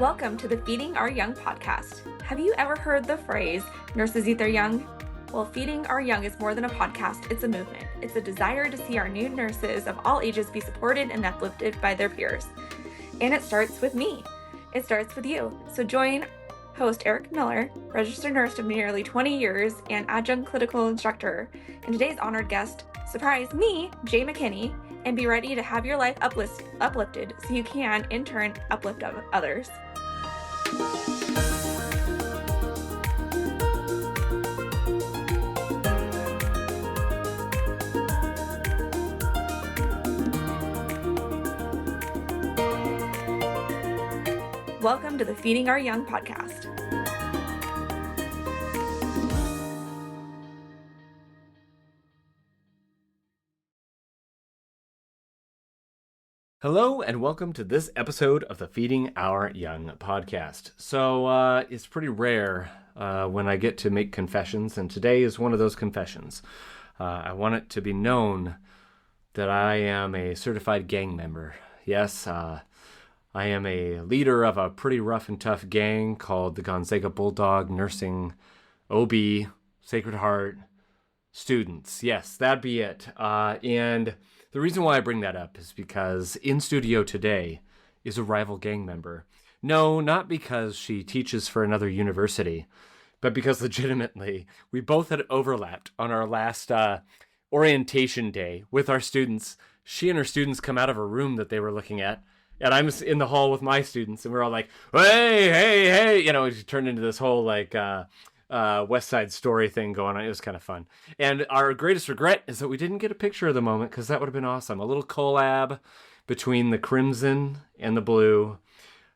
Welcome to the Feeding Our Young podcast. Have you ever heard the phrase, nurses eat their young? Well, Feeding Our Young is more than a podcast, it's a movement. It's a desire to see our new nurses of all ages be supported and uplifted by their peers. And it starts with me. It starts with you. So join host Eric Miller, registered nurse of nearly 20 years and adjunct clinical instructor, and today's honored guest, surprise me, Jae McKinney, and be ready to have your life uplifted so you can, in turn, uplift others. Welcome to the Feeding Our Young podcast. Hello and welcome to this episode of the Feeding Our Young podcast. So it's pretty rare when I get to make confessions, and today is one of those confessions. I want it to be known that I am a certified gang member. Yes, I am a leader of a pretty rough and tough gang called the Gonzaga Bulldog Nursing OB Sacred Heart students. Yes, that'd be it. And the reason why I bring that up is because in studio today is a rival gang member. No, not because she teaches for another university, but because legitimately we both had overlapped on our last orientation day with our students. She and her students come out of a room that they were looking at, and I'm in the hall with my students, and we're all like, hey, you know, it turned into this whole like West Side Story thing going on. It was kind of fun. And our greatest regret is that we didn't get a picture of the moment, because that would have been awesome. A little collab between the crimson and the blue.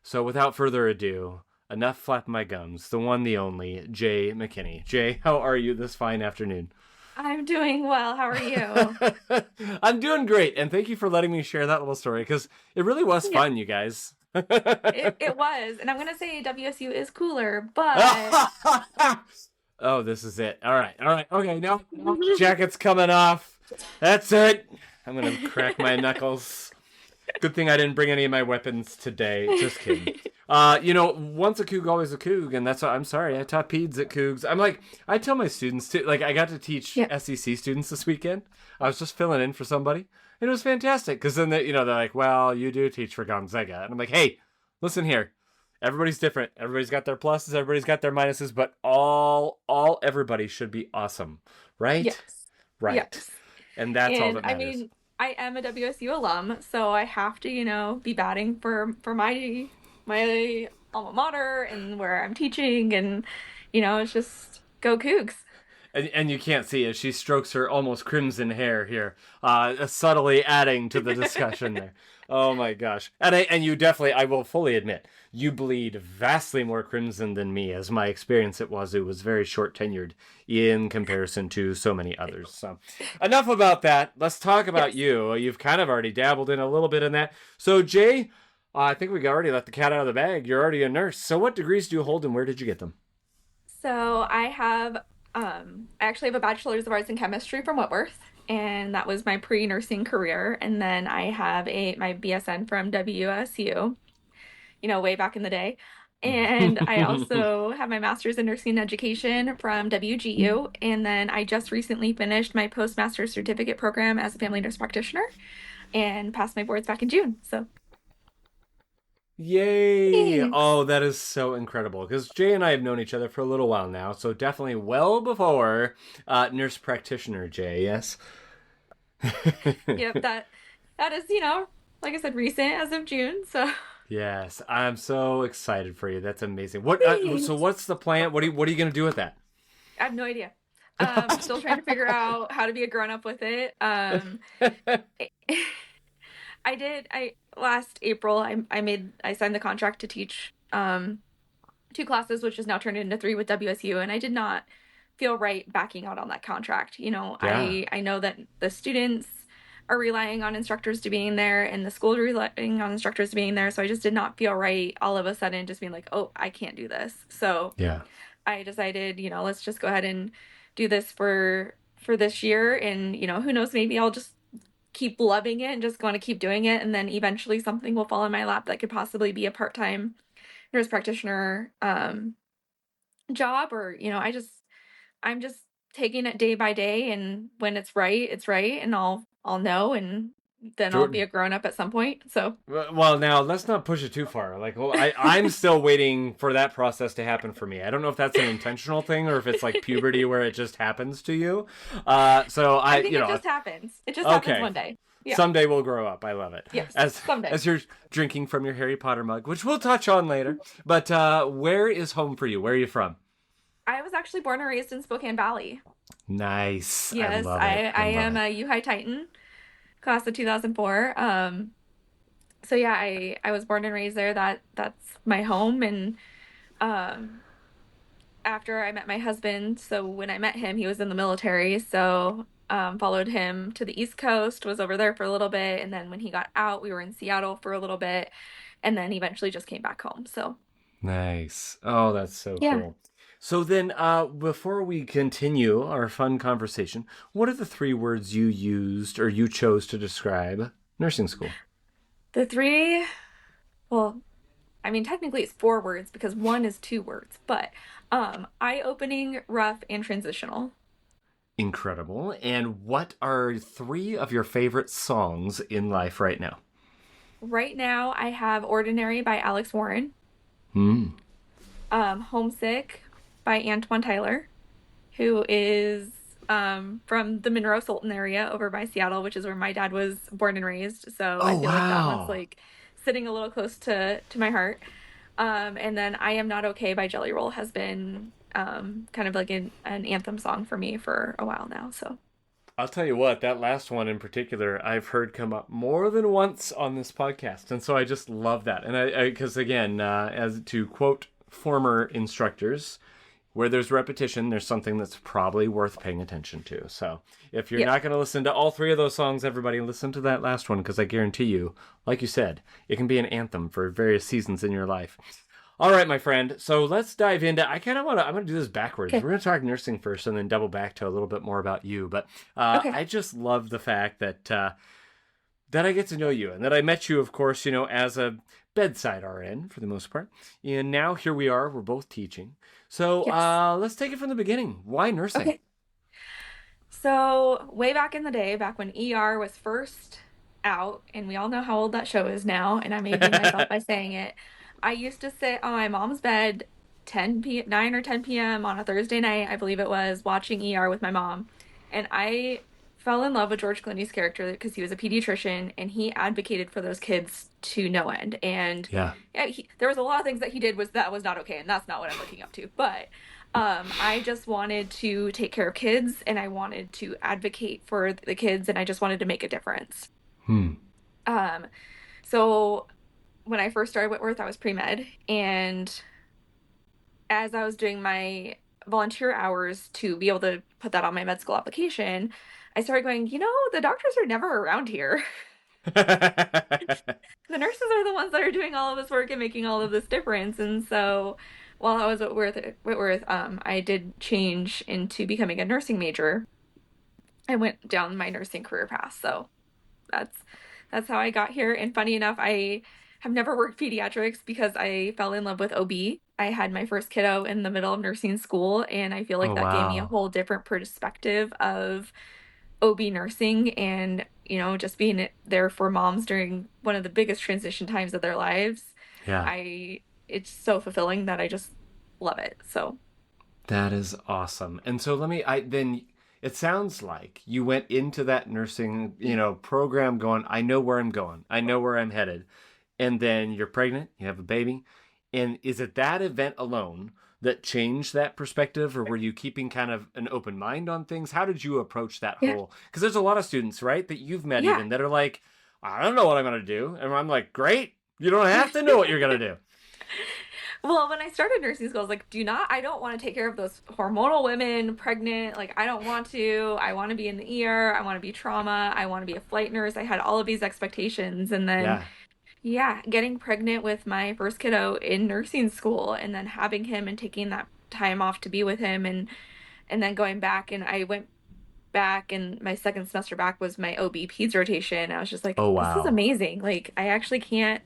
So without further ado, enough flapping my gums, the one, the only, Jae McKinney. Jae, how are you this fine afternoon? I'm doing well. How are you? I'm doing great. And thank you for letting me share that little story, because it really was fun, you guys. It was. And I'm going to say WSU is cooler, but... Oh, this is it. All right. Okay, now jacket's coming off. That's it. I'm going to crack my knuckles. Good thing I didn't bring any of my weapons today. Just kidding. Once a Coug, always a Coug, and that's why I'm sorry. I taught peds at Cougs. I tell my students too. Like, I got to teach SEC students this weekend. I was just filling in for somebody, and it was fantastic. Because then they're like, "Well, you do teach for Gonzaga," and I'm like, "Hey, listen here. Everybody's different. Everybody's got their pluses. Everybody's got their minuses. But everybody should be awesome, right? Yes. Right. Yes. And that's all that matters." I mean, I am a WSU alum, so I have to, be batting for my alma mater and where I'm teaching, and it's just go Cougs. And you can't see as she strokes her almost crimson hair here, subtly adding to the discussion there. Oh my gosh. And you definitely, I will fully admit, you bleed vastly more crimson than me, as my experience it was very short tenured in comparison to so many others. So enough about that. Let's talk about you. You've kind of already dabbled in a little bit in that. So Jae, I think we already let the cat out of the bag. You're already a nurse. So what degrees do you hold, and where did you get them? So I actually have a bachelor's of arts in chemistry from Whitworth, and that was my pre-nursing career. And then I have my BSN from WSU, way back in the day. And I also have my master's in nursing education from WGU. And then I just recently finished my postmaster's certificate program as a family nurse practitioner and passed my boards back in June. So. Yay! Thanks. Oh, that is so incredible, because Jae and I have known each other for a little while now, so definitely well before nurse practitioner Jae, yes? Yep, that is, like I said, recent as of June, so... Yes, I'm so excited for you. That's amazing. So what's the plan? What are you going to do with that? I have no idea. Still trying to figure out how to be a grown-up with it. Last April, I signed the contract to teach 2 classes, which is now turned into 3 with WSU, and I did not feel right backing out on that contract. I know that the students are relying on instructors to being there, and the school relying on instructors to being there, so I just did not feel right all of a sudden just being like, oh, I can't do this. So I decided, let's just go ahead and do this for this year, and who knows, maybe I'll just keep loving it and just going to keep doing it, and then eventually something will fall in my lap that could possibly be a part-time nurse practitioner job, or I'm just taking it day by day, and when it's right, and I'll know, and then I'll be Jordan. a grown up at some point. So Well, now let's not push it too far. Like, well, I'm still waiting for that process to happen for me. I don't know if that's an intentional thing or if it's like puberty where it just happens to you. So I think it just happens. It just happens okay. one day. Yeah. Someday we'll grow up. I love it. Yes. As Someday. as you're drinking from your Harry Potter mug, which we'll touch on later. But where is home for you? Where are you from? I was actually born and raised in Spokane Valley. Nice. I Yes, love it. I I love am it. a U High Titan, class of 2004. So yeah, I was born and raised there. That's my home. And um, after I met my husband, so when I met him, he was in the military. So followed him to the East Coast, was over there for a little bit, and then when he got out, we were in Seattle for a little bit, and then eventually just came back home. So Nice. Oh, that's so yeah. cool. So then, before we continue our fun conversation, what are the three words you used or you chose to describe nursing school? The three, well, I mean, technically it's four words because one is two words, but eye-opening, rough, and transitional. Incredible. And what are three of your favorite songs in life right now? Right now, I have Ordinary by Alex Warren, Hmm. Homesick by Antoine Tyler, who is from the Monroe Sultan area over by Seattle, which is where my dad was born and raised. So I Oh, feel like that one's wow. like sitting a little close to my heart. And then I Am Not Okay by Jelly Roll has been kind of like an anthem song for me for a while now. So I'll tell you what, that last one in particular, I've heard come up more than once on this podcast. And so I just love that. And because again, as to quote former instructors, where there's repetition, there's something that's probably worth paying attention to. So if you're yeah. not going to listen to all three of those songs, everybody listen to that last one because I guarantee you, like you said, it can be an anthem for various seasons in your life. All right, my friend. So let's dive into. I kind of want to. I'm going to do this backwards. Okay. We're going to talk nursing first, and then double back to a little bit more about you. But Okay. I just love the fact that that I get to know you, and that I met you, of course, as a bedside RN for the most part. And now here we are. We're both teaching. So Yes. let's take it from the beginning. Why nursing? Okay. So way back in the day, back when ER was first out, and we all know how old that show is now, and I'm aging myself by saying it. I used to sit on my mom's bed 9 or 10 p.m. on a Thursday night, I believe it was, watching ER with my mom. And I fell in love with George Clooney's character because he was a pediatrician and he advocated for those kids to no end. And Yeah. yeah, there was a lot of things that he did that was not okay, and that's not what I'm looking up to. But I just wanted to take care of kids, and I wanted to advocate for the kids, and I just wanted to make a difference. Hmm. Um, so when I first started Whitworth, I was pre-med, and as I was doing my volunteer hours to be able to put that on my med school application, I started going, the doctors are never around here. The nurses are the ones that are doing all of this work and making all of this difference. And so while I was at Whitworth, I did change into becoming a nursing major. I went down my nursing career path. So that's that's how I got here. And funny enough, I have never worked pediatrics because I fell in love with OB. I had my first kiddo in the middle of nursing school, and I feel like Oh, that gave me a wow. whole different perspective of OB nursing and, just being there for moms during one of the biggest transition times of their lives. Yeah. It's so fulfilling that I just love it. So, That is awesome. And so then it sounds like you went into that nursing, program going, I know where I'm going. I know where I'm headed. And then you're pregnant, you have a baby. And is it that event alone that changed that perspective, or were you keeping kind of an open mind on things? How did you approach that yeah. whole, because there's a lot of students, right, that you've met Yeah. even that are like, I don't know what I'm going to do. And I'm like, great. You don't have to know what you're going to do. Well, when I started nursing school, I was like, I don't want to take care of those hormonal women, pregnant. Like, I don't want to. I want to be in the ER. I want to be trauma. I want to be a flight nurse. I had all of these expectations. And then, Yeah. yeah, getting pregnant with my first kiddo in nursing school and then having him and taking that time off to be with him and then going back. And I went back, and my second semester back was my OB peds rotation. I was just like, Oh, this is wow. amazing. Like, I actually can't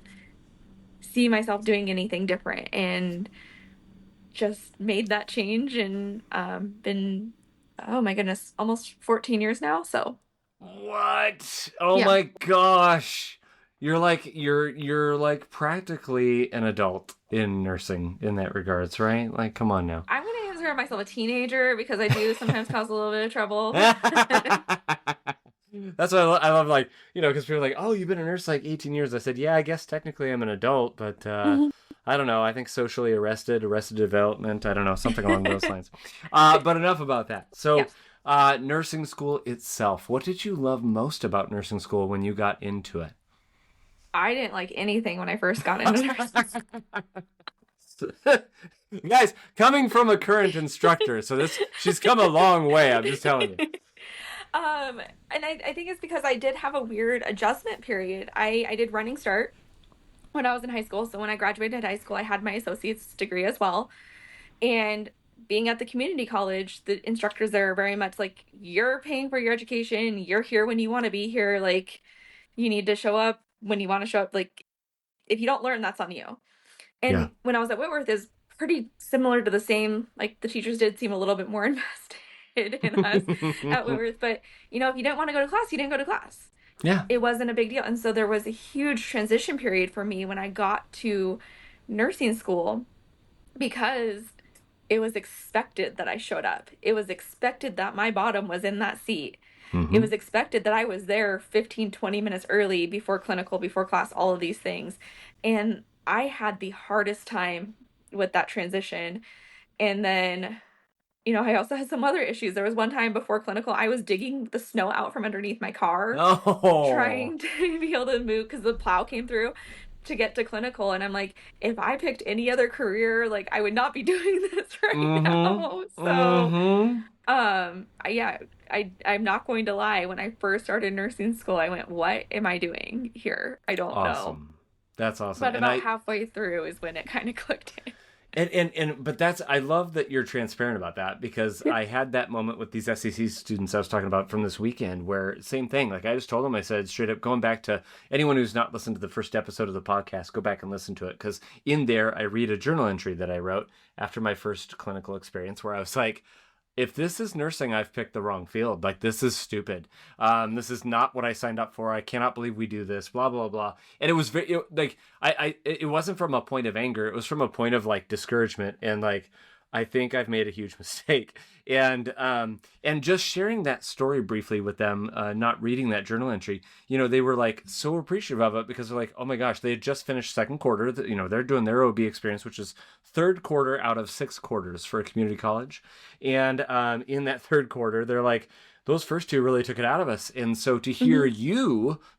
see myself doing anything different, and just made that change, and been, oh my goodness, almost 14 years now. So What? Oh yeah, my gosh. You're like practically an adult in nursing in that regards, right? Like, come on now. I'm gonna consider myself a teenager because I do sometimes cause a little bit of trouble. That's what I love, like, because people are like, oh, you've been a nurse like 18 years. I said, yeah, I guess technically I'm an adult, but I don't know. I think socially arrested development. I don't know, something along those lines. But enough about that. So, Yes. nursing school itself. What did you love most about nursing school when you got into it? I didn't like anything when I first got into nursing school. Guys, coming from a current instructor, so she's come a long way. I'm just telling you. And I think it's because I did have a weird adjustment period. I did running start when I was in high school. So when I graduated high school, I had my associate's degree as well. And being at the community college, the instructors there are very much like, you're paying for your education. You're here when you want to be here. Like, you need to show up when you want to show up. Like, if you don't learn, that's on you. Yeah. And when I was at Whitworth, is pretty similar to the same. Like, the teachers did seem a little bit more invested in us at Whitworth. But, if you didn't want to go to class, you didn't go to class. Yeah. It wasn't a big deal. And so there was a huge transition period for me when I got to nursing school, because it was expected that I showed up. It was expected that my bottom was in that seat. Mm-hmm. It was expected that I was there 15, 20 minutes early, before clinical, before class, all of these things. And I had the hardest time with that transition. And then, I also had some other issues. There was one time before clinical, I was digging the snow out from underneath my car, Oh. trying to be able to move because the plow came through to get to clinical. And I'm like, if I picked any other career, like, I would not be doing this right now. Mm-hmm. So, Mm-hmm. yeah, I'm not going to lie. When I first started nursing school, I went, what am I doing here? I don't know. Awesome. That's awesome. But And about halfway through is when it kind of clicked in. but I love that you're transparent about that, because I had that moment with these SEC students I was talking about from this weekend, where same thing. Like, I just told them, I said straight up, going back to anyone who's not listened to the first episode of the podcast, go back and listen to it, because in there I read a journal entry that I wrote after my first clinical experience, where I was like, if this is nursing, I've picked the wrong field. Like, this is stupid. This is not what I signed up for. I cannot believe we do this, blah, blah, blah. And it was very, it wasn't from a point of anger. It was from a point of, like, discouragement. And, like, I think I've made a huge mistake. And just sharing that story briefly with them, not reading that journal entry, they were, like, so appreciative of it, because they're like, oh my gosh, they had just finished second quarter. They're doing their OB experience, which is third quarter out of 6 quarters for a community college. And in that third quarter, they're like, those first two really took it out of us. And so to hear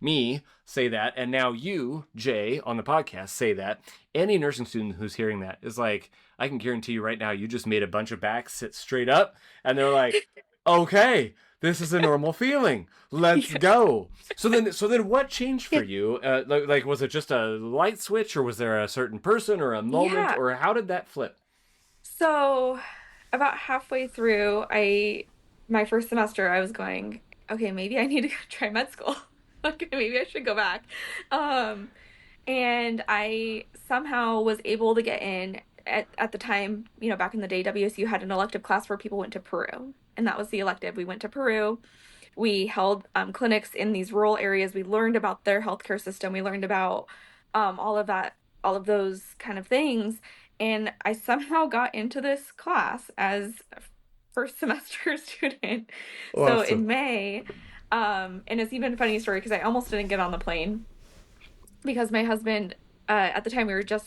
me, say that, and now you, Jay, on the podcast say that, any nursing student who's hearing that is like, I can guarantee you right now, you just made a bunch of backs sit straight up, and they're like, okay, this is a normal feeling. Let's go. So then what changed for you? Like, was it just a light switch, or was there a certain person or a moment, Yeah. or how did that flip? So about halfway through, my first semester, I was going, okay, maybe I need to try med school. Okay, maybe I should go back. And I somehow was able to get in at the time, back in the day, WSU had an elective class where people went to Peru. And that was the elective. We went to Peru. We held clinics in these rural areas. We learned about their healthcare system. We learned about all of that, all of those kind of things. And I somehow got into this class as a first semester student. So in Awesome. May, and it's even a funny story because I almost didn't get on the plane because my husband, at the time we were just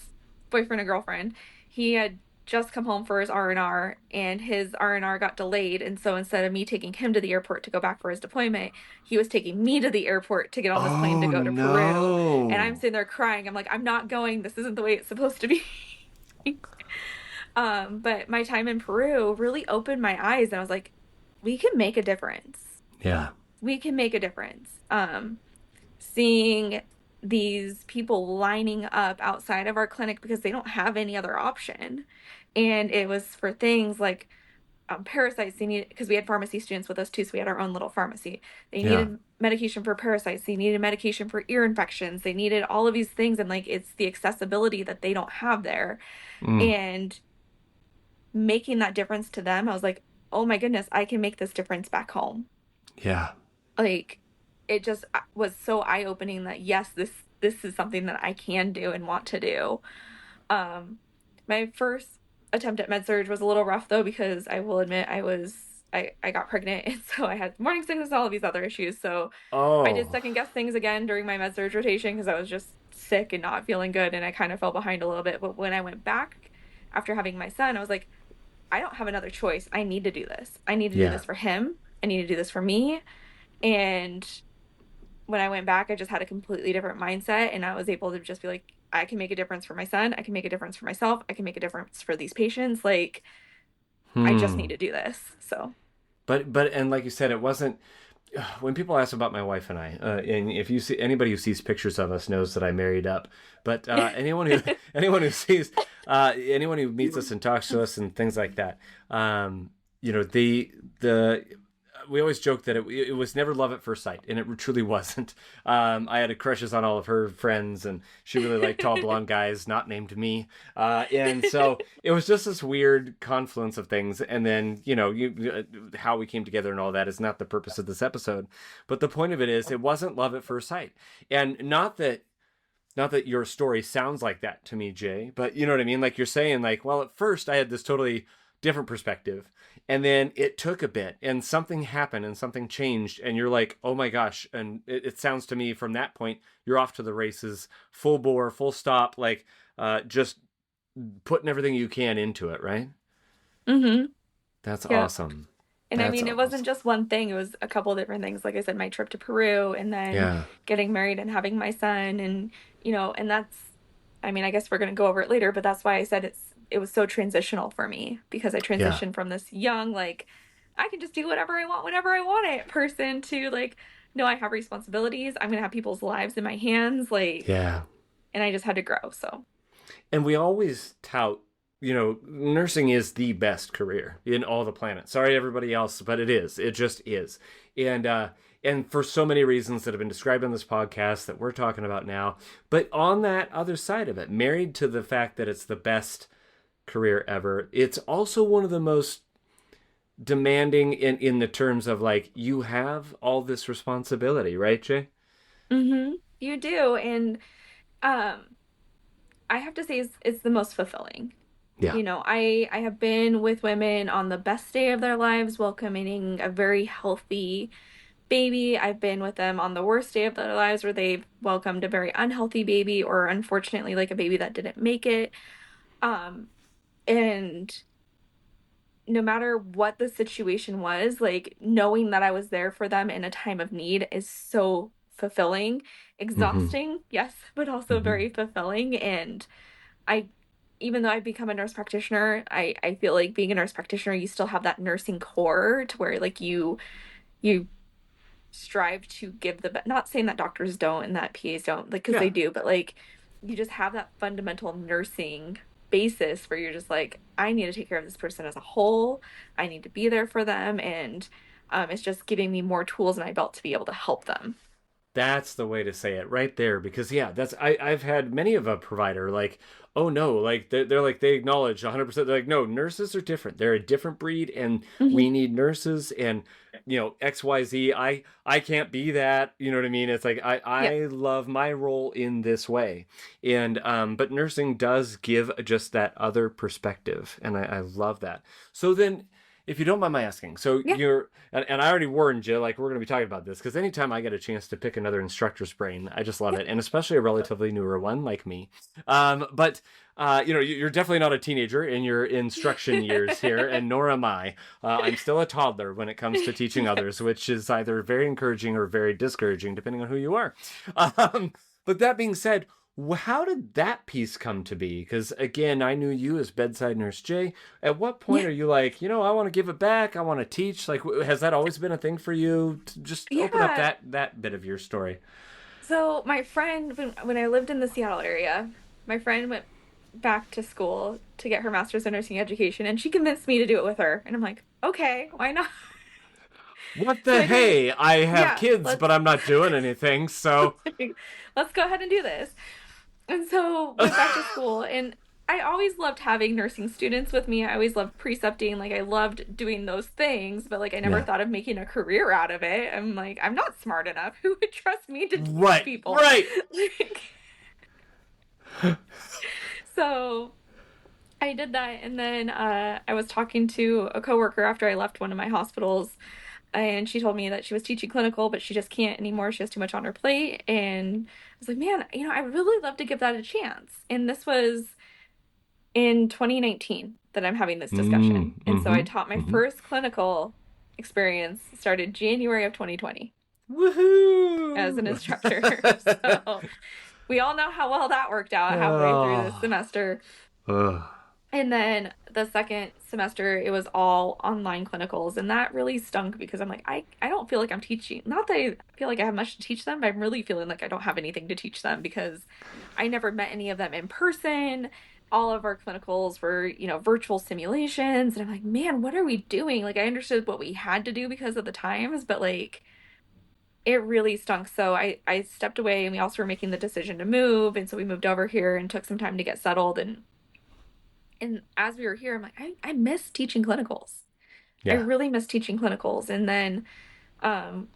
boyfriend and girlfriend, he had just come home for his R&R, and his R&R got delayed. And so instead of me taking him to the airport to go back for his deployment, he was taking me to the airport to get on this plane to Oh, go to Peru. And I'm no. sitting there crying. I'm like, I'm not going. This isn't the way it's supposed to be. But my time in Peru really opened my eyes, and I was like, we can make a difference. Yeah. We can make a difference. Seeing these people lining up outside of our clinic because they don't have any other option. And it was for things like parasites. They needed, because we had pharmacy students with us too, so we had our own little pharmacy. They Yeah. needed medication for parasites. They needed medication for ear infections. They needed all of these things, and like it's the accessibility that they don't have there. Mm. And making that difference to them, I was like, oh my goodness, I can make this difference back home. Yeah. Like, it just was so eye-opening that yes, this is something that I can do and want to do. My first attempt at med surg was a little rough though, because I will admit I got pregnant, and so I had morning sickness and all of these other issues. So I did Oh, second guess things again during my med surg rotation because I was just sick and not feeling good, and I kind of fell behind a little bit. But when I went back after having my son, I was like, I don't have another choice. I need to do this. I need to do yeah. this for him. I need to do this for me. And when I went back, I just had a completely different mindset, and I was able to just be like, I can make a difference for my son. I can make a difference for myself. I can make a difference for these patients. Like, I just need Hmm. to do this. So, And like you said, it wasn't. When people ask about my wife and I, and if you see anybody who sees pictures of us knows that I married up, but anyone who sees anyone who meets us and talks to us and things like that, the we always joke that it was never love at first sight, and it truly wasn't. I had crushes on all of her friends, and she really liked tall blonde guys, not named me. And so it was just this weird confluence of things. And then, how we came together and all that is not the purpose of this episode. But the point of it is, it wasn't love at first sight. And not that your story sounds like that to me, Jay, but you know what I mean? Like you're saying, like, well, at first I had this totally different perspective. And then it took a bit and something happened and something changed. And you're like, oh my gosh. And it sounds to me from that point, you're off to the races, full bore, full stop, like just putting everything you can into it, right? mm-hmm. That's Yeah. awesome. And I That's mean, it wasn't awesome. just one thing, it was a couple of different things. Like I said, my trip to Peru, and then Yeah. getting married and having my son. And, and that's, I mean, I guess we're going to go over it later, but that's why I said it was so transitional for me, because I Yeah. transitioned from this young, like, I can just do whatever I want whenever I want it person to like, no, I have responsibilities. I'm going to have people's lives in my hands. Like, Yeah. and I just had to grow. So, And we always tout, nursing is the best career in all the planet. Sorry, everybody else, but it is. It just is. And for so many reasons that have been described on this podcast that we're talking about now. But on that other side of it, married to the fact that it's the best career ever, it's also one of the most demanding in the terms of like you have all this responsibility, right, Jay? you do. And um, I have to say, it's the most fulfilling. Yeah. I have been with women on the best day of their lives, welcoming a very healthy baby. I've been with them on the worst day of their lives where they've welcomed a very unhealthy baby, or unfortunately like a baby that didn't make it. Um, and no matter what the situation was, like knowing that I was there for them in a time of need is so fulfilling, Mm-hmm. exhausting, yes, but also Mm-hmm. very fulfilling. And I, even though I've become a nurse practitioner, I feel like being a nurse practitioner, you still have that nursing core to where like you strive to give not saying that doctors don't and that PAs don't, like, because they Yeah. do, but like you just have that fundamental nursing basis where you're just like, I need to take care of this person as a whole. I need to be there for them. And it's just giving me more tools in my belt to be able to help them. That's the way to say it right there. Because yeah, I've had many of a provider like, oh no, like they're like, they acknowledge 100%. They're like, no, nurses are different. They're a different breed, and Hmm. we need nurses. And XYZ. I can't be that. You know what I mean? It's like Yeah. I love my role in this way, and but nursing does give just that other perspective, and I love that. So then, if you don't mind my asking, so Yeah. and I already warned you, like we're going to be talking about this because anytime I get a chance to pick another instructor's brain, I just love Yeah. it, and especially a relatively newer one like me. But you're definitely not a teenager in your instruction years here, and nor am I. I'm still a toddler when it comes to teaching Yeah. others, which is either very encouraging or very discouraging, depending on who you are. But that being said, how did that piece come to be? Because again, I knew you as bedside nurse Jay. At what point Yeah. are you like, I want to give it back. I want to teach. Like, has that always been a thing for you? Just open up Yeah. that bit of your story. So my friend, when I lived in the Seattle area, my friend went. back to school to get her master's in nursing education, and she convinced me to do it with her. And I'm like, okay, why not? What So the I did. hey? I have Yeah, kids, but I'm not doing anything. So, let's go ahead and do this. And so went back to school, and I always loved having nursing students with me. I always loved precepting. Like I loved doing those things, but like I never yeah. thought of making a career out of it. I'm like, I'm not smart enough. Who would trust me to teach Right, people? right. Like, so I did that, and then I was talking to a coworker after I left one of my hospitals, and she told me that she was teaching clinical, but she just can't anymore. She has too much on her plate, and I was like, man, I really love to give that a chance. And this was in 2019 that I'm having this discussion, and so I taught my Mm-hmm. first clinical experience started January of 2020 as an Woohoo! instructor. So we all know how well that worked out halfway through the Oh. semester. Ugh. And then the second semester, it was all online clinicals. And that really stunk because I'm like, I don't feel like I'm teaching. Not that I feel like I have much to teach them, but I'm really feeling like I don't have anything to teach them because I never met any of them in person. All of our clinicals were, virtual simulations. And I'm like, man, what are we doing? Like, I understood what we had to do because of the times, but like, it really stunk. So I stepped away, and we also were making the decision to move. And so we moved over here and took some time to get settled. And as we were here, I'm like, I miss teaching clinicals. I Yeah. really miss teaching clinicals. And then um,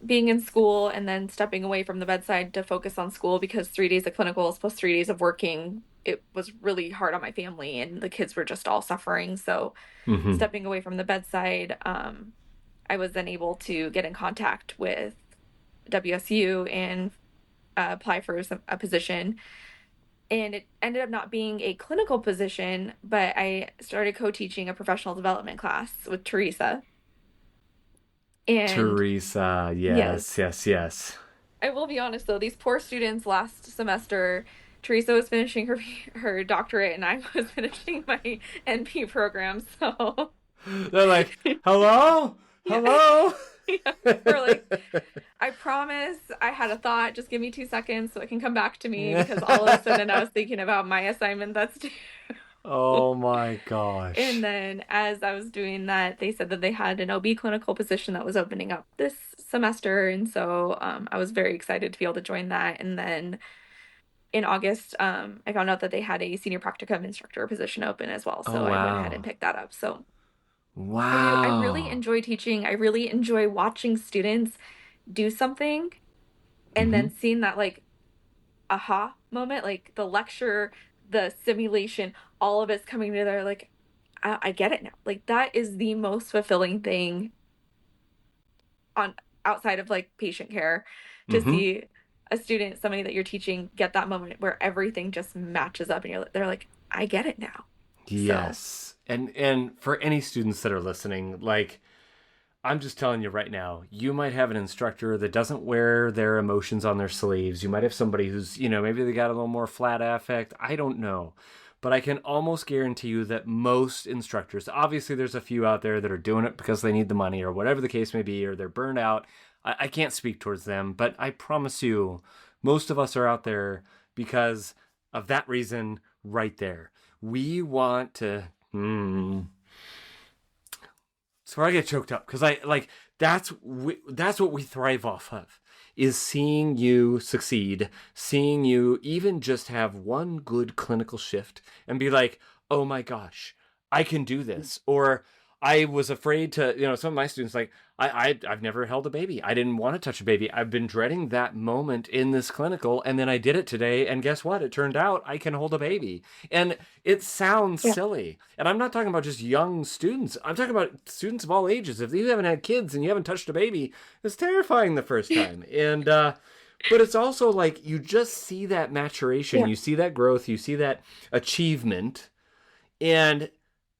being in school and then stepping away from the bedside to focus on school because 3 days of clinicals plus 3 days of working, it was really hard on my family and the kids were just all suffering. So Mm-hmm. stepping away from the bedside, I was then able to get in contact with WSU and apply for a position, and it ended up not being a clinical position, but I started co-teaching a professional development class with Teresa. And Teresa, yes, yes, yes, yes. I will be honest though, these poor students last semester, Teresa was finishing her doctorate and I was finishing my NP program. So They're like, hello? yeah, Hello? yeah, we're like, I promise I had a thought. Just give me 2 seconds so it can come back to me because all of a sudden I was thinking about my assignment that's due. Oh my And gosh. then as I was doing that, they said that they had an OB clinical position that was opening up this semester. And so I was very excited to be able to join that. And then in August, I found out that they had a senior practicum instructor position open as well. Oh So I went ahead and wow. picked that up. So I really Wow. enjoy teaching. I really enjoy watching students do something and Mm-hmm. then seeing that like aha moment, like the lecture, the simulation, all of it's coming together. Like, I get it now. Like, that is the most fulfilling thing on outside of like patient care to Mm-hmm. see a student, somebody that you're teaching, get that moment where everything just matches up and they're like, I get it now. So, Yes. And for any students that are listening, like I'm just telling you right now, you might have an instructor that doesn't wear their emotions on their sleeves. You might have somebody who's, maybe they got a little more flat affect. I don't know. But I can almost guarantee you that most instructors, obviously there's a few out there that are doing it because they need the money or whatever the case may be, or they're burned out. I can't speak towards them, but I promise you, most of us are out there because of that reason right there. We want to, so I get choked up because I like that's what we thrive off of is seeing you succeed, seeing you even just have one good clinical shift and be like, oh my gosh, I can do this. Or I was afraid to, some of my students like I've never held a baby. I didn't want to touch a baby. I've been dreading that moment in this clinical, and then I did it today, and guess what? It turned out I can hold a baby. And it sounds yeah. silly. And I'm not talking about just young students. I'm talking about students of all ages. If you haven't had kids and you haven't touched a baby, it's terrifying the first time. And but it's also like you just see that maturation, Yeah. you see that growth, you see that achievement. And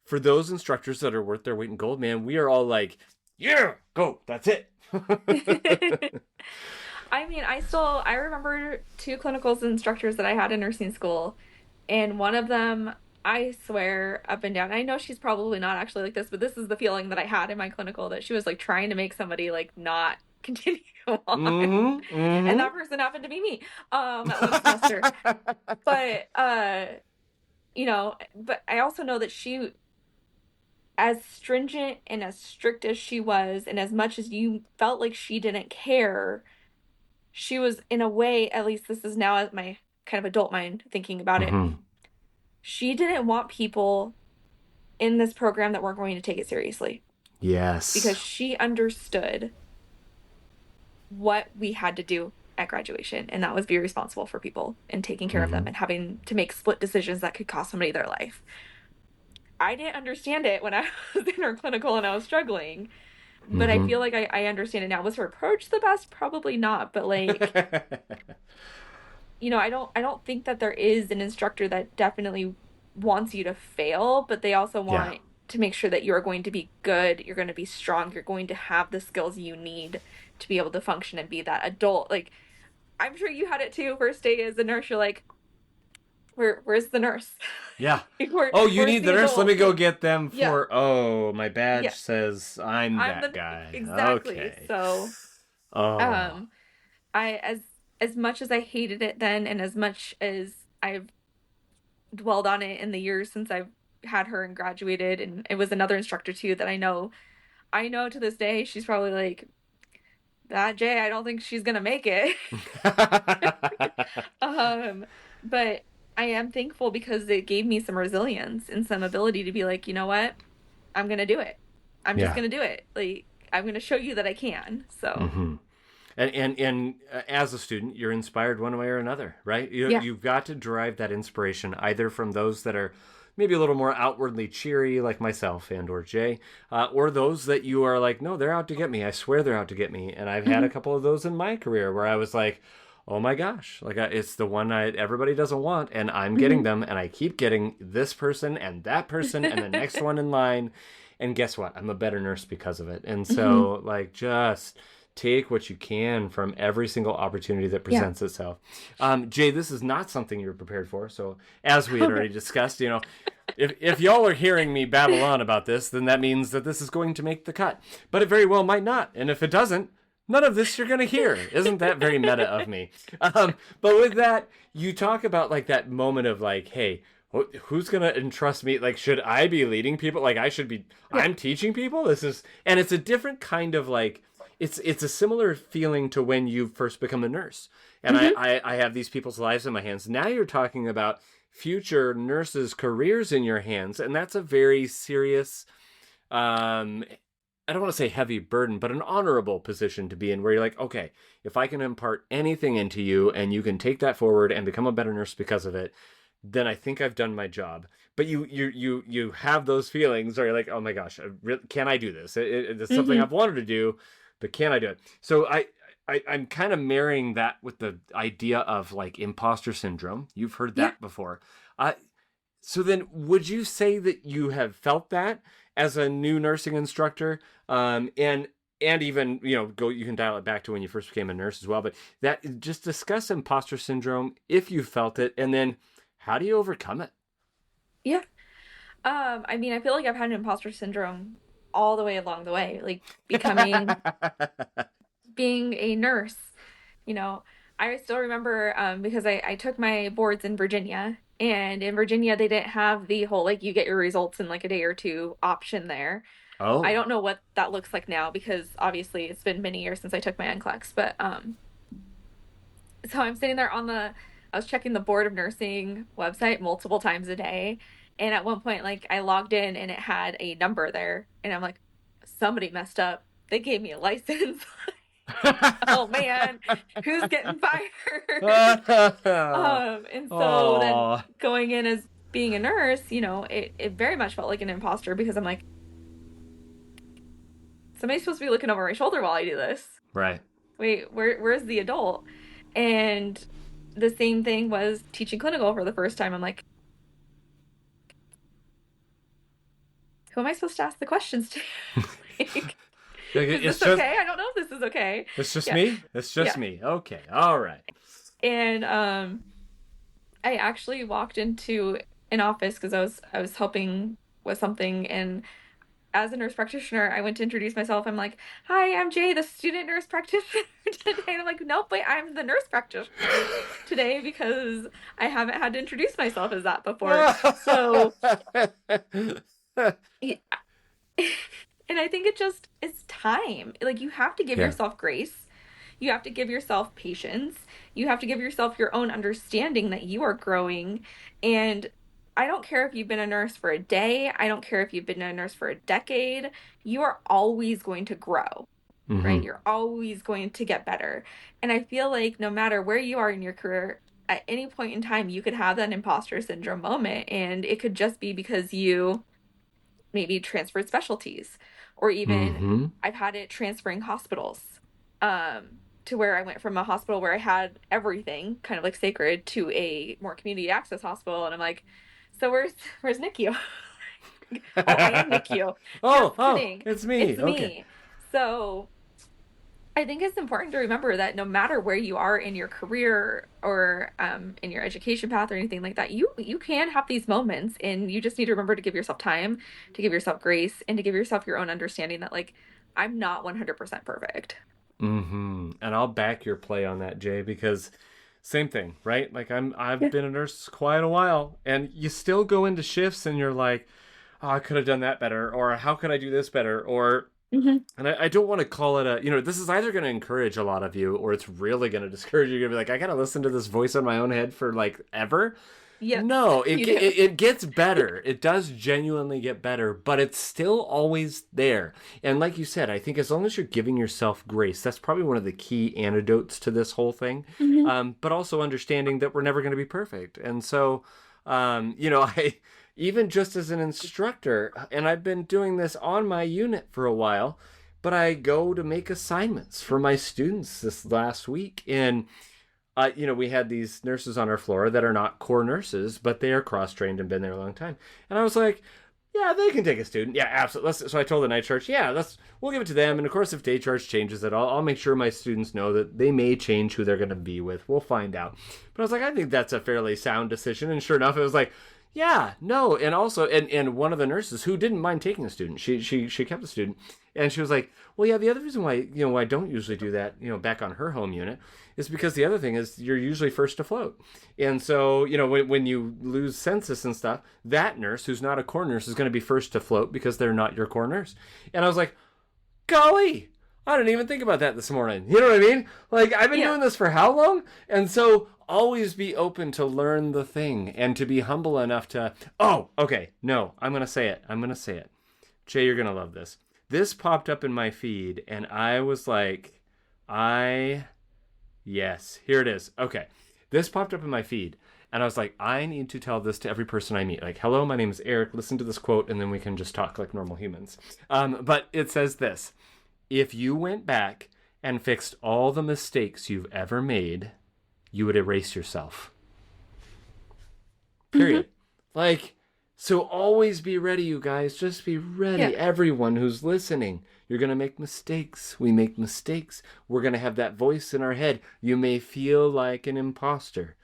for those instructors that are worth their weight in gold, man, we are all like, yeah, go. That's it. I mean, I remember two clinicals instructors that I had in nursing school, and one of them, I swear up and down, I know she's probably not actually like this, but this is the feeling that I had in my clinical that she was like trying to make somebody like not continue on. Mm-hmm. And Mm-hmm. that person happened to be me that one semester. But but I also know that she, as stringent and as strict as she was, and as much as you felt like she didn't care, she was, in a way, at least this is now my kind of adult mind thinking about it, Mm-hmm. she didn't want people in this program that weren't going to take it seriously, because Yes. she understood what we had to do at graduation, and that was be responsible for people and taking care of them Mm-hmm. and having to make split decisions that could cost somebody their life. I didn't understand it when I was in her clinical and I was struggling, but I Mm-hmm. feel like I understand it now. Was her approach the best? Probably not, but like, I don't think that there is an instructor that definitely wants you to fail, but they also Yeah. want to make sure that you're going to be good, you're going to be strong, you're going to have the skills you need to be able to function and be that adult. Like, I'm sure you had it too. First day as a nurse, you're like, where's the nurse? Yeah. Like, Oh, you where's need the the nurse? Let me adult? go Like, get them yeah, for. Oh, my badge yeah. says I'm I'm that the guy. exactly. Okay. So, Oh. um, I as much as I hated it then, and as much as I've dwelled on it in the years since I've had her and graduated, and it was another instructor too that I know to this day she's probably like, that Jay, I don't think she's gonna make it. Um, but I am thankful because it gave me some resilience and some ability to be like, you know what? I'm gonna do it. I'm just Yeah. gonna do it. Like, I'm gonna show you that I can. So, Mm-hmm. And as a student, you're inspired one way or another, right? yeah. You've got to derive that inspiration either from those that are maybe a little more outwardly cheery, like myself and or Jay, or those that you are like, no, they're out to get me. I swear they're out to get me. And I've had a Mhm. couple of those in my career where I was like, oh my gosh, like it's the one everybody doesn't want, and I'm getting Mhm. them, and I keep getting this person and that person and the next one in line. And guess what? I'm a better nurse because of it. And Mhm. so, like, just take what you can from every single opportunity that Yeah. presents itself. Jay, this is not something you were prepared for. So, as we had already Okay. discussed, if y'all are hearing me babble on about this, then that means that this is going to make the cut. But it very well might not. And if it doesn't, none of this you're going to hear. Isn't that very meta of me? But with that, you talk about like that moment of like, hey, who's going to entrust me? Like, should I be leading people? Like, I should be, Yeah. I'm teaching people? And it's a different kind of like, it's a similar feeling to when you first become a nurse. And Mhm. I have these people's lives in my hands. Now you're talking about future nurses' careers in your hands. And that's a very serious, I don't want to say heavy burden, but an honorable position to be in where you're like, okay, if I can impart anything into you and you can take that forward and become a better nurse because of it, then I think I've done my job. But you have those feelings where you're like, oh my gosh, can I do this? It's something Mhm. I've wanted to do, but can I do it? So I'm kind of marrying that with the idea of like imposter syndrome. You've heard Yeah. that before. Uh, so then, would you say that you have felt that as a new nursing instructor, and even go you can dial it back to when you first became a nurse as well. But that just discuss imposter syndrome if you felt it, and then how do you overcome it? Yeah. I mean, I feel like I've had an imposter syndrome all the way along the way, like becoming being a nurse, you know. I still remember because I took my boards in Virginia, and in Virginia they didn't have the whole like you get your results in like a day or two option there. I Oh, don't know what that looks like now because obviously it's been many years since I took my NCLEX, but so I'm sitting there I was checking the Board of Nursing website multiple times a day. And at one point, like, I logged in and it had a number there. And I'm like, somebody messed up. They gave me a license. Oh man, who's getting fired? And so then oh, going in as being a nurse, it very much felt like an imposter because I'm like, somebody's supposed to be looking over my shoulder while I do this. right. Wait, where's the adult? And the same thing was teaching clinical for the first time. I'm like, who am I supposed to ask the questions to? Like, is It's this just okay? I don't know if this is okay. it's just Yeah. me. It's just Yeah. me. Okay, all right. And I actually walked into an office because I was helping with something, and as a nurse practitioner, I went to introduce myself. I'm like, "Hi, I'm Jay, the student nurse practitioner today." And I'm like, "Nope, wait, I'm the nurse practitioner today because I haven't had to introduce myself as that before." So, yeah, and I think it's time. Like, you have to give Yeah. yourself grace. You have to give yourself patience. You have to give yourself your own understanding that you are growing. And I don't care if you've been a nurse for a day, I don't care if you've been a nurse for a decade, you are always going to grow, right? Mm-hmm. You're always going to get better. And I feel like no matter where you are in your career, at any point in time, you could have that imposter syndrome moment. And it could just be because you maybe transferred specialties, or even Mm-hmm. I've had it transferring hospitals, to where I went from a hospital where I had everything kind of like sacred to a more community access hospital, and I'm like, so where's NICU? Oh, I am NICU. Oh, Just oh, kidding. it's me. It's Okay. me. So I think it's important to remember that no matter where you are in your career, or in your education path or anything like that, you can have these moments, and you just need to remember to give yourself time, to give yourself grace, and to give yourself your own understanding that, like, I'm not 100% perfect. Mm-hmm. And I'll back your play on that, Jay, because same thing, right? Like I've Yeah. been a nurse quite a while, and you still go into shifts and you're like, oh, I could have done that better, or how could I do this better? Or Hmm. and I don't want to call it a, this is either going to encourage a lot of you, or it's really going to discourage you. You're going to be like, I got to listen to this voice in my own head for like ever. Yes, No, you do. it gets better. It does genuinely get better, but it's still always there. And like you said, I think as long as you're giving yourself grace, that's probably one of the key antidotes to this whole thing. Hmm. But also understanding that we're never going to be perfect. And so, I even just as an instructor, and I've been doing this on my unit for a while, but I go to make assignments for my students this last week, and we had these nurses on our floor that are not core nurses, but they are cross trained and been there a long time. And I was like, yeah, they can take a student. Yeah, absolutely. So I told the night charge, yeah, we'll give it to them. And of course, if day charge changes at all, I'll make sure my students know that they may change who they're going to be with. We'll find out. But I was like, I think that's a fairly sound decision. And sure enough, it was like, yeah, no, and also, and one of the nurses who didn't mind taking a student, she kept the student, and she was like, well, yeah, the other reason why I don't usually do that, back on her home unit, is because the other thing is you're usually first to float, and so when you lose census and stuff, that nurse who's not a core nurse is going to be first to float because they're not your core nurse, and I was like, golly. I didn't even think about that this morning. You know what I mean? Like, I've been Yeah. doing this for how long? And so always be open to learn the thing and to be humble enough to, oh, okay, no, I'm going to say it. I'm going to say it. Jay, you're going to love this. This popped up in my feed, and I was like, yes, here it is. Okay. This popped up in my feed, and I was like, I need to tell this to every person I meet. Like, hello, my name is Eric. Listen to this quote, and then we can just talk like normal humans. But it says this: if you went back and fixed all the mistakes you've ever made, you would erase yourself. Hmm. Period. Like, so always be ready, you guys. Just be Yeah. ready. Everyone who's listening, you're going to make mistakes. We make mistakes. We're going to have that voice in our head. You may feel like an imposter,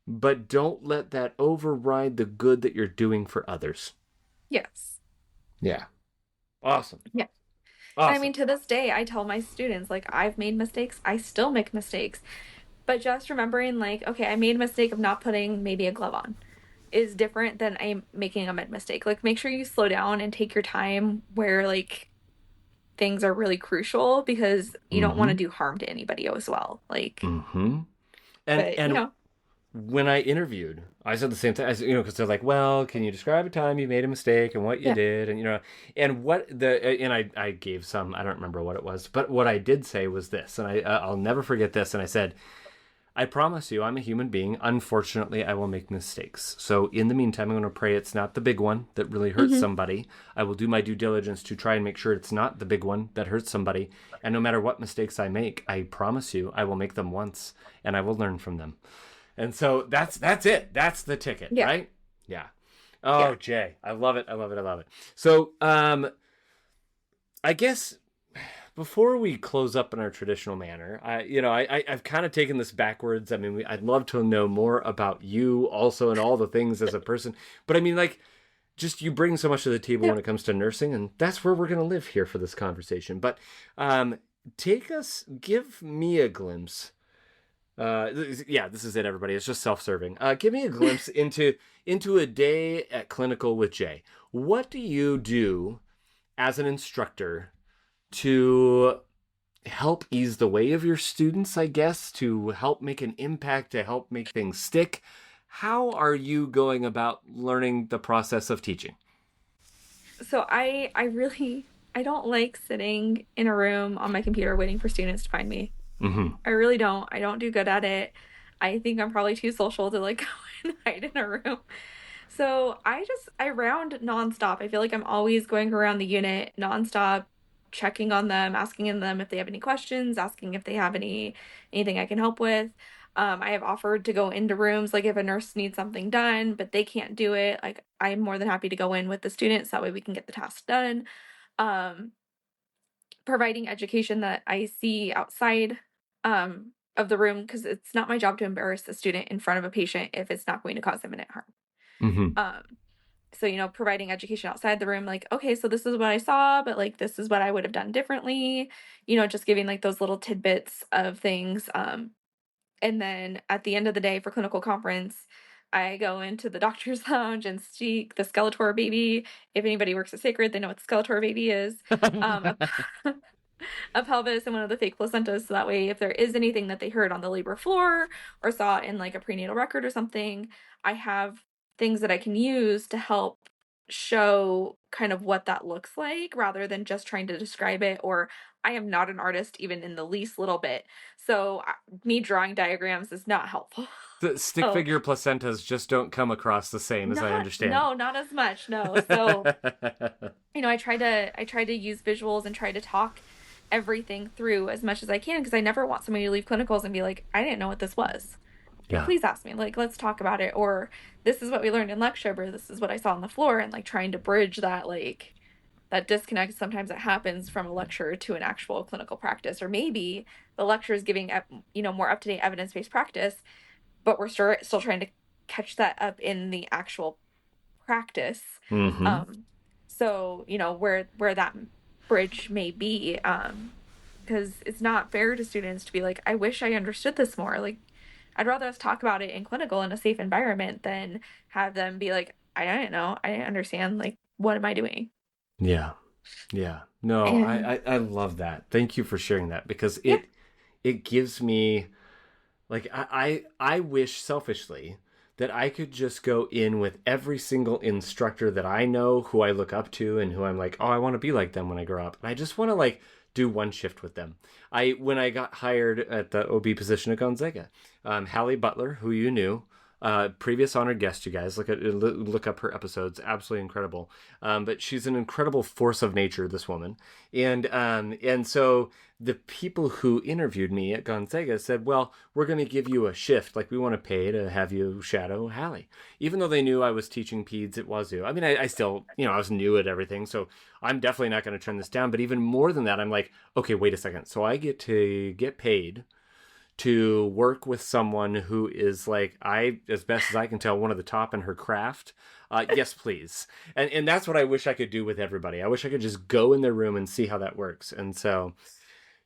but don't let that override the good that you're doing for others. Yes. Yeah. Awesome. Yeah. And I Awesome. mean, to this day, I tell my students, like, I've made mistakes. I still make mistakes. But just remembering, like, okay, I made a mistake of not putting maybe a glove on is different than I'm making a mid mistake. Like, make sure you slow down and take your time where, like, things are really crucial, because you don't want to Mm-hmm. do harm to anybody as well. Like, Mm-hmm. And but, and when I interviewed, I said the same thing. Because they're like, "Well, can you describe a time you made a mistake and what you yeah. did?" And what and I gave some. I don't remember what it was, but what I did say was this, and I'll never forget this. And I said, "I promise you, I'm a human being. Unfortunately, I will make mistakes. So in the meantime, I'm going to pray it's not the big one that really hurts Hmm. somebody. I will do my due diligence to try and make sure it's not the big one that hurts somebody. And no matter what mistakes I make, I promise you, I will make them once, and I will learn from them." And so that's it. That's the ticket, Yeah. right? Yeah. Yeah. Oh, Jay, I love it. I love it. I love it. So, I guess before we close up in our traditional manner, I've kind of taken this backwards. I mean, I'd love to know more about you also and all the things as a person. But I mean, like, just you bring so much to the table Yeah. when it comes to nursing, and that's where we're going to live here for this conversation. But give me a glimpse. This is it, everybody. It's just self-serving. Give me a glimpse into a day at Clinical with Jay. What do you do as an instructor to help ease the way of your students, I guess, to help make an impact, to help make things stick? How are you going about learning the process of teaching? So I don't like sitting in a room on my computer waiting for students to find me. Mm-hmm. I really don't. I don't do good at it. I think I'm probably too social to like go and hide in a room. So I round nonstop. I feel like I'm always going around the unit nonstop, checking on them, asking them if they have any questions, asking if they have anything I can help with. I have offered to go into rooms, like if a nurse needs something done, but they can't do it, like I'm more than happy to go in with the students. That way we can get the task done. Um, Providing education that I see outside of the room, because it's not my job to embarrass the student in front of a patient if it's not going to cause imminent harm. Mm-hmm. So, providing education outside the room, like, okay, so this is what I saw, but like, this is what I would have done differently, just giving like those little tidbits of things. And then at the end of the day for clinical conference, I go into the doctor's lounge and speak the Skeletor baby. If anybody works at Sacred, they know what the Skeletor baby is. Um, a, a pelvis and one of the fake placentas. So that way, if there is anything that they heard on the labor floor or saw in like a prenatal record or something, I have things that I can use to help show kind of what that looks like rather than just trying to describe it. Or I am not an artist even in the least little bit. So me drawing diagrams is not helpful. The stick figure placentas just don't come across the same as I understand. No, not as much. No. So, I try to use visuals and try to talk everything through as much as I can, because I never want somebody to leave clinicals and be like, I didn't know what this was. Yeah. Please ask me, like, let's talk about it. Or this is what we learned in lecture, or this is what I saw on the floor, and like trying to bridge that, like, that disconnect sometimes that happens from a lecture to an actual clinical practice. Or maybe the lecture is giving more up-to-date evidence-based practice, but we're still trying to catch that up in the actual practice. Mm-hmm. So where that bridge may be, because it's not fair to students to be like, I wish I understood this more. Like, I'd rather us talk about it in clinical in a safe environment than have them be like, I didn't know, I didn't understand, like, what am I doing? Yeah. No, I love that. Thank you for sharing that, because it gives me, like, I wish selfishly that I could just go in with every single instructor that I know, who I look up to, and who I'm like, oh, I want to be like them when I grow up. And I just want to like do one shift with them. When I got hired at the OB position at Gonzaga, Hallie Butler, who you knew, previous honored guest, you guys look up her episodes, absolutely incredible. But she's an incredible force of nature, this woman. And so the people who interviewed me at Gonzaga said, well, we're going to give you a shift. Like, we want to pay to have you shadow Hallie. Even though they knew I was teaching peds at Wazoo. I mean, I still, I was new at everything. So I'm definitely not going to turn this down. But even more than that, I'm like, okay, wait a second. So I get to get paid to work with someone who is, like, as best as I can tell, one of the top in her craft. Yes, please. And that's what I wish I could do with everybody. I wish I could just go in their room and see how that works. And so,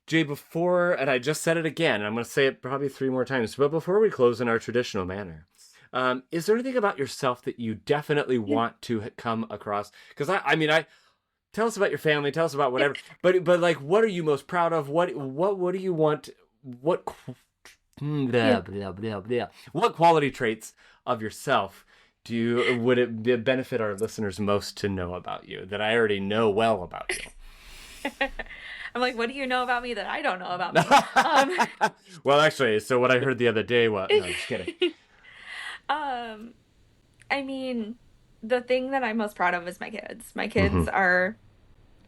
Jay, and I just said it again, and I'm going to say it probably 3 more times, but before we close in our traditional manner, is there anything about yourself that you definitely want to come across? Because I tell us about your family, tell us about whatever, but like, what are you most proud of? What do you want? What quality traits of yourself would it benefit our listeners most to know about you, that I already know well about you? I'm like, what do you know about me that I don't know about me? Well, actually, so what I heard the other day was, no, just kidding. I mean, the thing that I'm most proud of is my kids. My kids are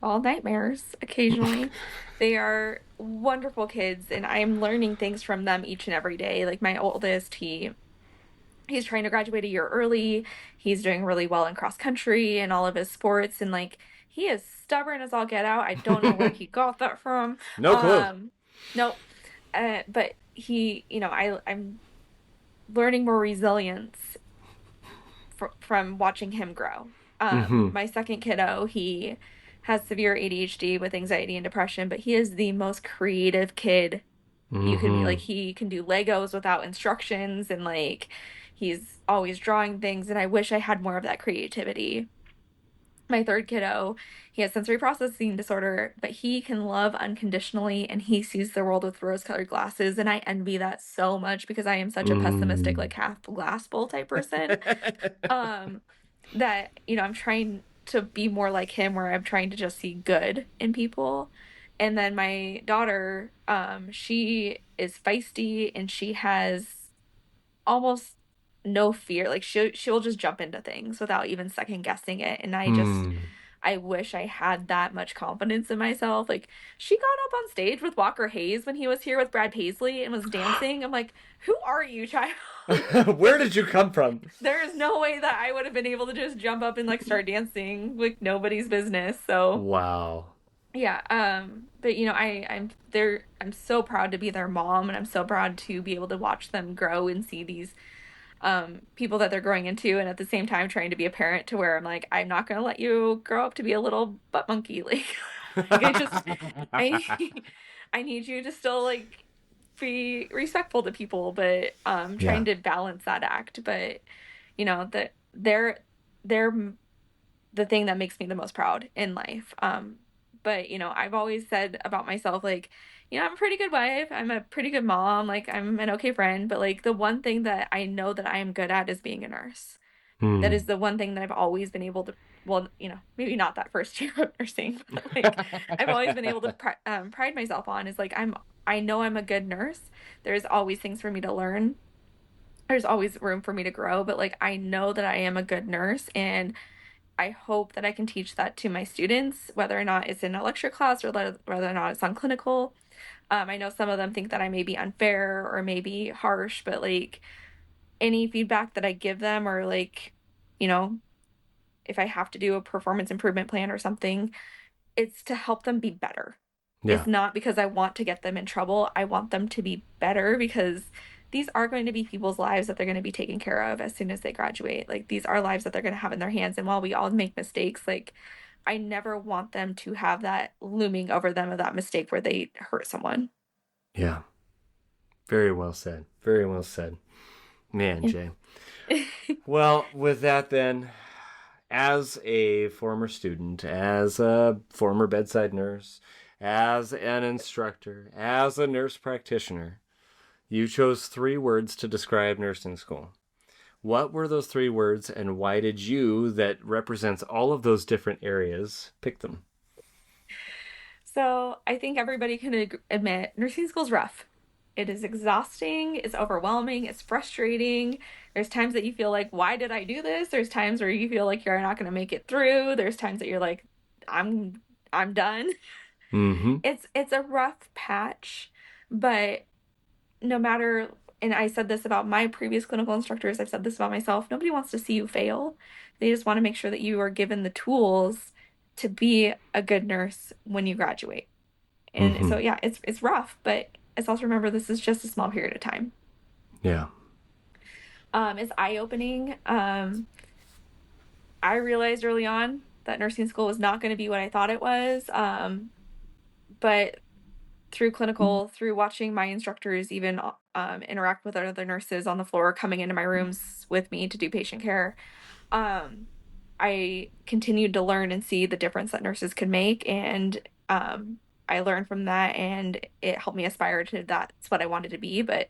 all nightmares occasionally. They are wonderful kids, and I'm learning things from them each and every day. Like, my oldest, he's trying to graduate a year early. He's doing really well in cross country and all of his sports, and like, he is stubborn as all get out. I don't know where he got that from. No clue. No. But he, I'm learning more resilience from watching him grow. Mm-hmm. My second kiddo, he has severe ADHD with anxiety and depression, but he is the most creative kid you could be. Mm-hmm. Like, he can do Legos without instructions, and like he's always drawing things, and I wish I had more of that creativity. My third kiddo, he has sensory processing disorder, but he can love unconditionally and he sees the world with rose-colored glasses, and I envy that so much because I am such a pessimistic, Mm. like half glass full type person. Um, that, I'm trying to be more like him, where I'm trying to just see good in people. And then my daughter, she is feisty and she has almost no fear. Like, she'll just jump into things without even second guessing it. And Mm. I wish I had that much confidence in myself. Like, she got up on stage with Walker Hayes when he was here with Brad Paisley and was dancing. I'm like, who are you, child? Where did you come from? There is no way that I would have been able to just jump up and like start dancing like nobody's business. So Wow. yeah, but I'm so proud to be their mom, and I'm so proud to be able to watch them grow and see these people that they're growing into, and at the same time trying to be a parent to where I'm like, I'm not gonna let you grow up to be a little butt monkey. Like I I need you to still like be respectful to people, but Yeah. trying to balance that act. But that they're the thing that makes me the most proud in life. But I've always said about myself, like, I'm a pretty good wife, I'm a pretty good mom, like I'm an okay friend, but like the one thing that I know that I am good at is being a nurse. That is Hmm. the one thing that I've always been able to, well, maybe not that first year of nursing, but like I've always been able to pride myself on, is like I know I'm a good nurse. There's always things for me to learn. There's always room for me to grow, but like I know that I am a good nurse, and I hope that I can teach that to my students, whether or not it's in a lecture class or whether or not it's on clinical. I know some of them think that I may be unfair or maybe harsh, but like any feedback that I give them, or like, you know, if I have to do a performance improvement plan or something, it's to help them be better. Yeah. It's not because I want to get them in trouble. I want them to be better, because these are going to be people's lives that they're going to be taken care of as soon as they graduate. Like, these are lives that they're going to have in their hands. And while we all make mistakes, like, I never want them to have that looming over them of that mistake where they hurt someone. Yeah. Very well said. Very well said. Man, Jay. Well, with that then, as a former student, as a former bedside nurse, as an instructor, as a nurse practitioner, you chose 3 words to describe nursing school. What were those 3 words, and why did you, that represents all of those different areas, pick them? So I think everybody can admit nursing school's rough. It is exhausting, it's overwhelming, it's frustrating. There's times that you feel like, why did I do this? There's times where you feel like you're not going to make it through. There's times that you're like, I'm done. Mm-hmm. It's a rough patch, but no matter, and I said this about my previous clinical instructors, I've said this about myself, nobody wants to see you fail. They just want to make sure that you are given the tools to be a good nurse when you graduate. And Mm-hmm. so yeah, it's rough, but let's also remember this is just a small period of time. Yeah. It's eye-opening. I realized early on that nursing school was not going to be what I thought it was. But through clinical, through watching my instructors even interact with other nurses on the floor, coming into my rooms with me to do patient care, um, I continued to learn and see the difference that nurses could make. And I learned from that, and it helped me aspire to that's what I wanted to be. But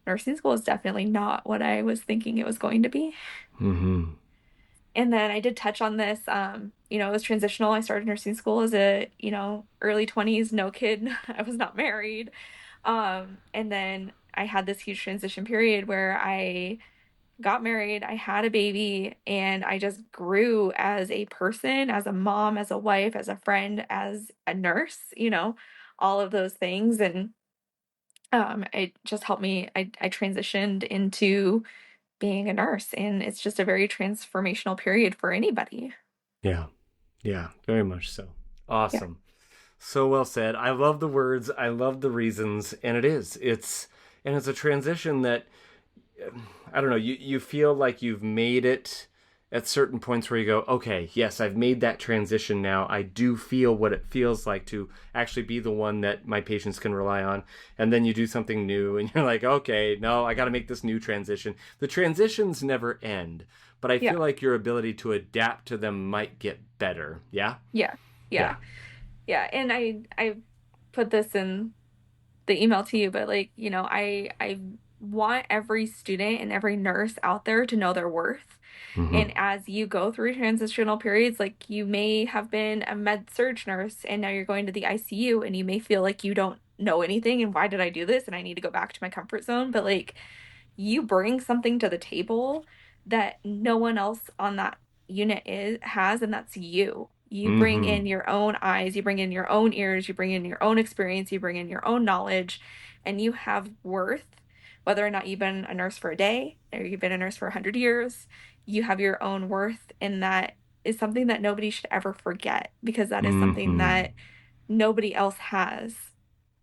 nursing school is definitely not what I was thinking it was going to be. Mm-hmm. And then I did touch on this, it was transitional. I started nursing school as a, early 20s, no kid. I was not married. And then I had this huge transition period where I got married, I had a baby, and I just grew as a person, as a mom, as a wife, as a friend, as a nurse, all of those things. And it just helped me. I transitioned into being a nurse, and it's just a very transformational period for anybody. Yeah. Yeah. Very much so. Yeah. Awesome. So well said. I love the words. I love the reasons. And it is. It's a transition that, I don't know, you feel like you've made it at certain points where you go, okay, yes, I've made that transition now. I do feel what it feels like to actually be the one that my patients can rely on. And then you do something new and you're like, okay, no, I got to make this new transition. The transitions never end, but I Yeah. feel like your ability to adapt to them might get better. Yeah? Yeah. Yeah. Yeah. Yeah. And I put this in the email to you, but like, I want every student and every nurse out there to know their worth. Mm-hmm. And as you go through transitional periods, like you may have been a med surg nurse and now you're going to the ICU and you may feel like you don't know anything and why did I do this and I need to go back to my comfort zone. But like you bring something to the table that no one else on that unit has, and that's you. You bring Mm-hmm. in your own eyes, you bring in your own ears, you bring in your own experience, you bring in your own knowledge, and you have worth. Whether or not you've been a nurse for a day or you've been a nurse for 100 years, you have your own worth, and that is something that nobody should ever forget because that is something Mm-hmm. that nobody else has.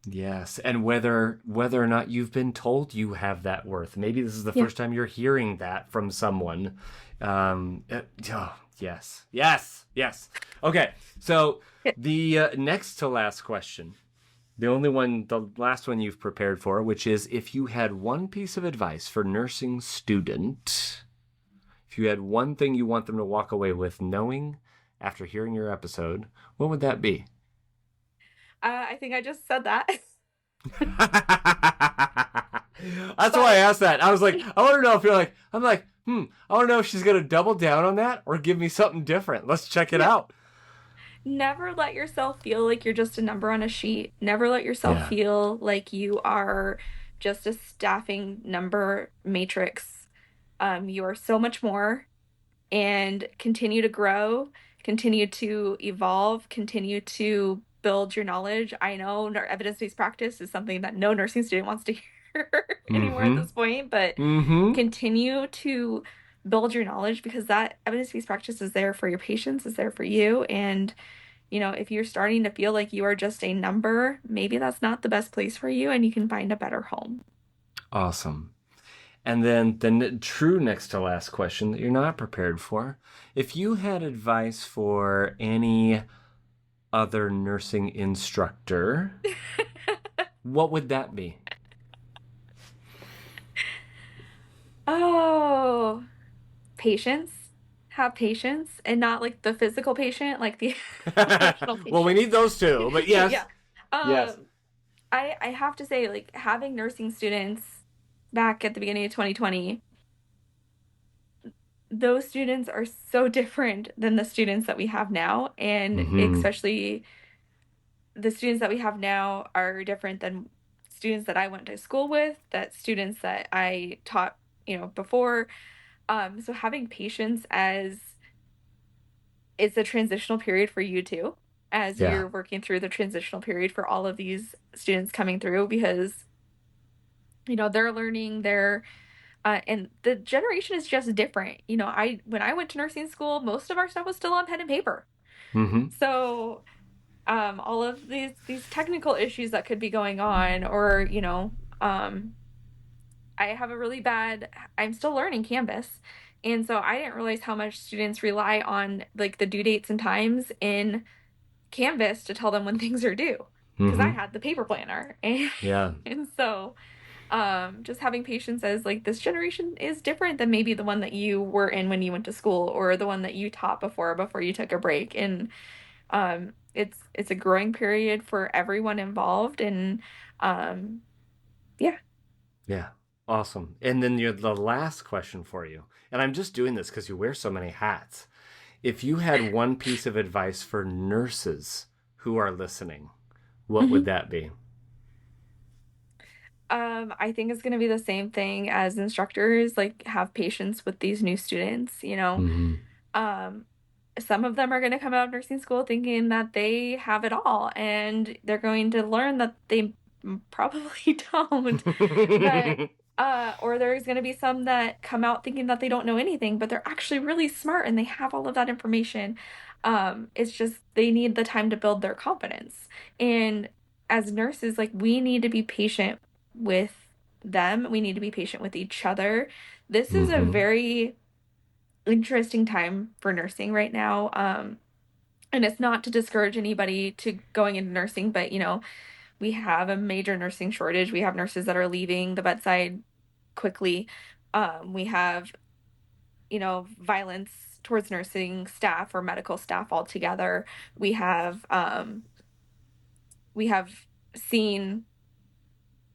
Yes, and whether or not you've been told you have that worth. Maybe this is the Yeah. first time you're hearing that from someone. Oh, yes, yes, yes. Okay, so the next to last question, the last one you've prepared for, which is if you had one piece of advice for nursing student, if you had one thing you want them to walk away with knowing after hearing your episode, what would that be? I think I just said that. That's why I But asked that. I was like, I want to know if you're like, I'm like, I want to know if she's going to double down on that or give me something different. Let's check it yeah, out. never let yourself feel like you're just a number on a sheet. Never let yourself Yeah. feel like you are just a staffing number matrix. You are so much more, and continue to grow, continue to evolve, continue to build your knowledge. I know evidence-based practice is something that no nursing student wants to hear anymore at Mm-hmm. this point, but Mm-hmm. continue to build your knowledge because that evidence-based practice is there for your patients, is there for you. And, if you're starting to feel like you are just a number, maybe that's not the best place for you and you can find a better home. Awesome. And then the true next to last question that you're not prepared for. If you had advice for any other nursing instructor, what would that be? Oh, patience. Have patience and not like the physical patient, like the emotional Well, we patient. need those too, but yes. Yeah. Yes. Um, I have to say, like having nursing students back at the beginning of 2020, those students are so different than the students that we have now, and Mm-hmm. especially the students that we have now are different than students that I went to school with, that students that I taught, before. So having patience as it's a transitional period for you too, as Yeah. you're working through the transitional period for all of these students coming through because they're learning their and the generation is just different. I when I went to nursing school, most of our stuff was still on pen and paper. Mm-hmm. So all of these technical issues that could be going on, or I have a really bad, I'm still learning Canvas. And so I didn't realize how much students rely on like the due dates and times in Canvas to tell them when things are due because I Mm-hmm. had the paper planner. And, Yeah. and so just having patience as like this generation is different than maybe the one that you were in when you went to school or the one that you taught before you took a break. And it's a growing period for everyone involved. And yeah. Yeah. Awesome. And then the last question for you, and I'm just doing this because you wear so many hats. If you had one piece of advice for nurses who are listening, what would Mhm. that be? I think it's going to be the same thing as instructors, like have patience with these new students. Mm-hmm. Um, some of them are going to come out of nursing school thinking that they have it all, and they're going to learn that they probably don't. But or there's going to be some that come out thinking that they don't know anything, but they're actually really smart and they have all of that information. It's just they need the time to build their confidence. And as nurses, like we need to be patient with them. We need to be patient with each other. This is a Mm-hmm. very interesting time for nursing right now. And it's not to discourage anybody to going into nursing, but we have a major nursing shortage. We have nurses that are leaving the bedside quickly. We have, violence towards nursing staff or medical staff altogether. We have seen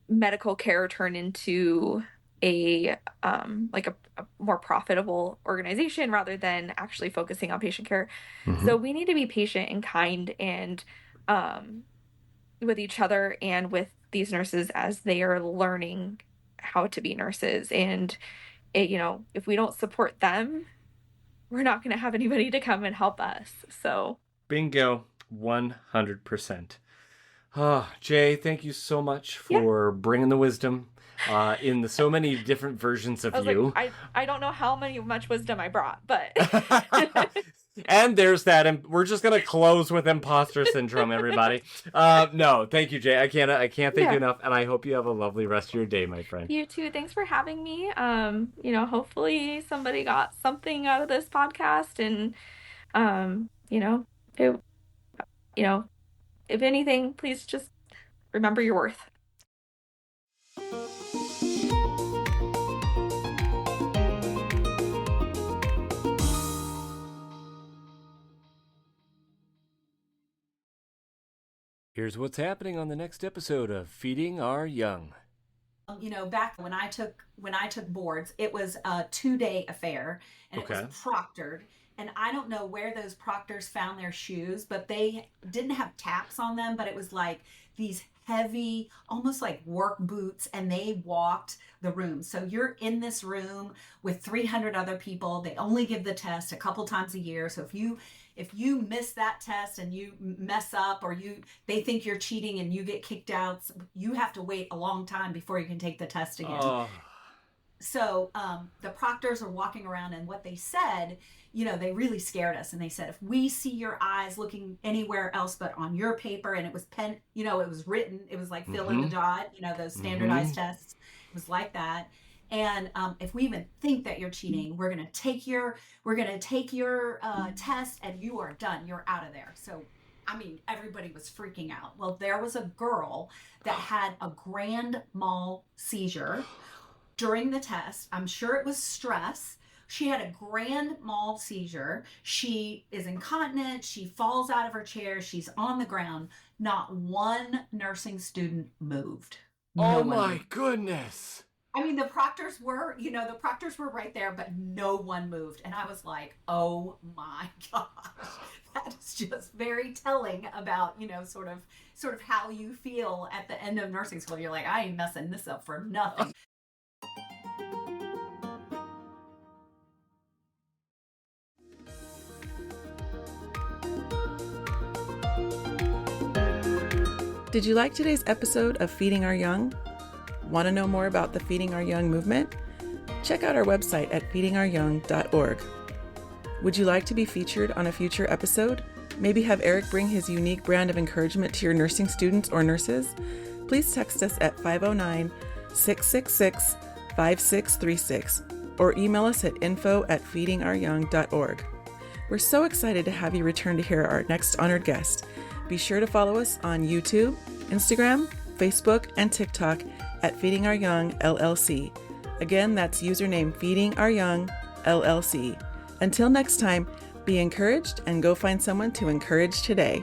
medical care turn into a a more profitable organization rather than actually focusing on patient care. So we need to be patient and kind and with each other and with these nurses as they are learning how to be nurses. And if we don't support them, we're not going to have anybody to come and help us. So Bingo, 100%. Jay, thank you so much for bringing the wisdom in so many different versions of you. Like, I don't know how much wisdom I brought, but and there's that. And we're just gonna close with imposter syndrome, everybody. No, thank you, Jay. I can't thank you enough, and I hope you have a lovely rest of your day, my friend. You too. Thanks for having me. Hopefully somebody got something out of this podcast, and if anything, please just remember your worth. Here's what's happening on the next episode of Feeding Our Young. Back when I took boards, it was a 2-day affair, and it was proctored. And I don't know where those proctors found their shoes, but they didn't have taps on them, but it was like these heavy, almost like work boots, and they walked the room. So you're in this room with 300 other people. They only give the test a couple times a year. So if you miss that test and you mess up, or they think you're cheating and you get kicked out, you have to wait a long time before you can take the test again. So the proctors are walking around, and what they said, they really scared us. And they said, if we see your eyes looking anywhere else but on your paper, and it was it was written, it was like fill in the dot, those standardized tests, it was like that. And if we even think that you're cheating, we're gonna take your test, and you are done. You're out of there. So, everybody was freaking out. Well, there was a girl that had a grand mal seizure during the test. I'm sure it was stress. She had a grand mal seizure. She is incontinent. She falls out of her chair. She's on the ground. Not one nursing student moved. Oh my goodness. The proctors were right there, but no one moved. And I was like, oh my gosh, that is just very telling about, sort of how you feel at the end of nursing school. You're like, I ain't messing this up for nothing. Did you like today's episode of Feeding Our Young? Want to know more about the Feeding Our Young movement? Check out our website at feedingouryoung.org. Would you like to be featured on a future episode? Maybe have Eric bring his unique brand of encouragement to your nursing students or nurses? Please text us at 509-666-5636 or email us at info@feedingouryoung.org. We're so excited to have you return to hear our next honored guest. Be sure to follow us on YouTube, Instagram, Facebook, and TikTok at Feeding Our Young LLC. Again, that's username Feeding Our Young LLC. Until next time, be encouraged and go find someone to encourage today.